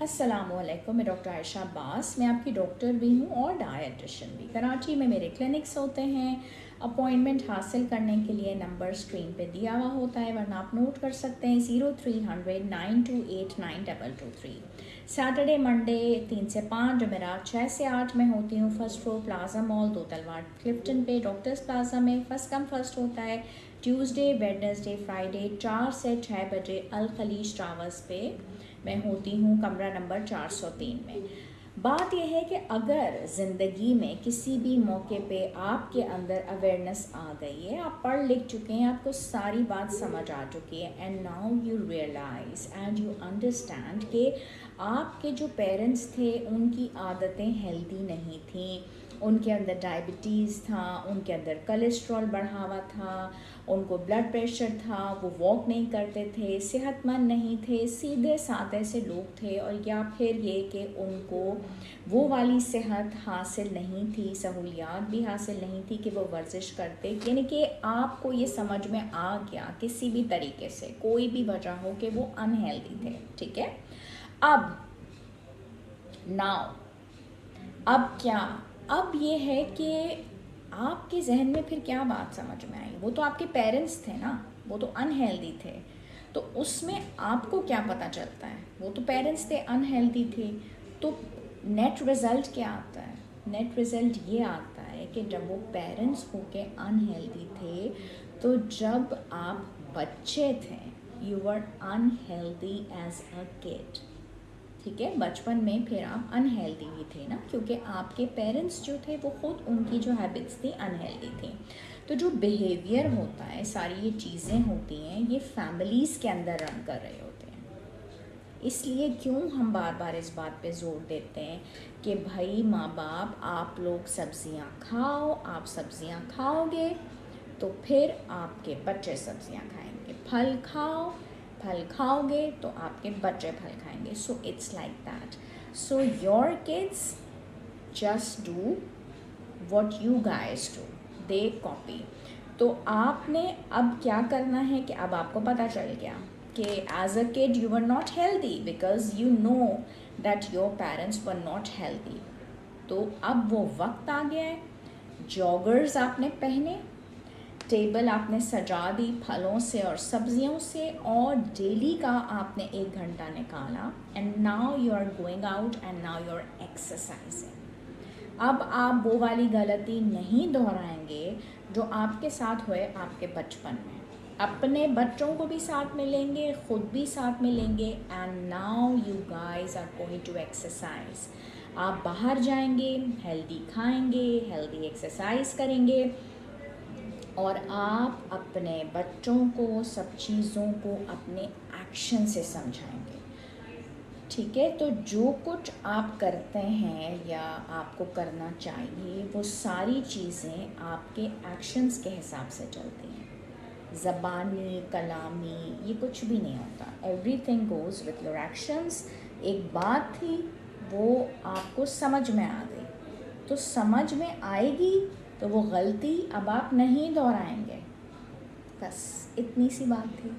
अस्सलामुअलैकुम, मैं डॉक्टर आयशा अब्बास। मैं आपकी डॉक्टर भी हूँ और डायटिशियन भी। कराची में मेरे क्लिनिक्स होते हैं। अपॉइंटमेंट हासिल करने के लिए नंबर स्क्रीन पे दिया हुआ होता है, वरना आप नोट कर सकते हैं 0300 928 9223। सैटरडे मंडे 3 से 5, जमेरात 6 से 8 में होती हूँ। फर्स्ट फ्लोर प्लाजा मॉल, 2 तलवार क्लिफ्टन पे डॉक्टर्स प्लाजा में फर्स्ट कम फर्स्ट होता है। ट्यूसडे, वेडनेसडे, फ्राइडे 4 से 6 बजे अल खलीज टावर्स पे मैं होती हूँ, कमरा नंबर 403 में। बात यह है कि अगर ज़िंदगी में किसी भी मौके पे आपके अंदर अवेयरनेस आ गई है, आप पढ़ लिख चुके हैं, आपको सारी बात समझ आ चुकी है, and now you realise and you understand कि आपके जो पेरेंट्स थे उनकी आदतें हेल्दी नहीं थी, उनके अंदर डायबिटीज़ था, उनके अंदर कोलेस्ट्रॉल बढ़ा हुआ था, उनको ब्लड प्रेशर था, वो वॉक नहीं करते थे, सेहतमंद नहीं थे, सीधे साधे से लोग थे, और या फिर ये कि उनको वो वाली सेहत हासिल नहीं थी, सहूलियात भी हासिल नहीं थी कि वो वर्जिश करते। यानी कि आपको ये समझ में आ गया किसी भी तरीके से, कोई भी वजह हो कि वो अनहेल्दी थे, ठीक है। अब नाउ अब क्या, अब ये है कि आपके जहन में फिर क्या बात समझ में आई। वो तो आपके पेरेंट्स थे ना, वो तो अनहेल्दी थे, तो उसमें आपको क्या पता चलता है। वो तो पेरेंट्स थे, अनहेल्दी थे, तो नेट रिज़ल्ट क्या आता है। नेट रिज़ल्ट ये आता है कि जब वो पेरेंट्स होके अनहेल्दी थे, तो जब आप बच्चे थे you were unhealthy as a kid, ठीक है। बचपन में फिर आप अनहेल्दी ही थे ना, क्योंकि आपके पेरेंट्स जो थे वो खुद, उनकी जो हैबिट्स थी अनहेल्दी थी। तो जो बिहेवियर होता है, सारी ये चीज़ें होती हैं, ये फैमिलीज़ के अंदर रन कर रहे होते हैं। इसलिए क्यों हम बार बार इस बात पे जोर देते हैं कि भाई माँ बाप, आप लोग सब्जियाँ खाओ, आप सब्जियाँ खाओगे तो फिर आपके बच्चे सब्जियाँ खाएंगे, फल खाओ, फल खाओगे तो आपके बच्चे फल खाएंगे। So it's like that. So your kids just do what you guys do, they copy. तो आपने अब क्या करना है कि अब आपको पता चल गया कि as a kid you were not healthy because you know that your parents were not healthy. तो अब वो वक्त आ गया है, जॉगर्स आपने पहने, टेबल आपने सजा दी फलों से और सब्जियों से, और डेली का आपने 1 घंटा निकाला, and now you are going out and now you are exercising. अब आप वो वाली गलती नहीं दोहराएंगे जो आपके साथ हुए आपके बचपन में। अपने बच्चों को भी साथ में लेंगे, खुद भी साथ में लेंगे, and now you guys are going to exercise. आप बाहर जाएंगे, हेल्दी खाएंगे, हेल्दी एक्सरसाइज करेंगे, और आप अपने बच्चों को सब चीज़ों को अपने एक्शन से समझाएंगे, ठीक है। तो जो कुछ आप करते हैं या आपको करना चाहिए, वो सारी चीज़ें आपके एक्शंस के हिसाब से चलती हैं। ज़बानी कलामी ये कुछ भी नहीं होता, everything goes with your actions. एक बात थी, वो आपको समझ में आ गई, तो समझ में आएगी तो वो गलती अब आप नहीं दोहराएंगे। बस इतनी सी बात थी।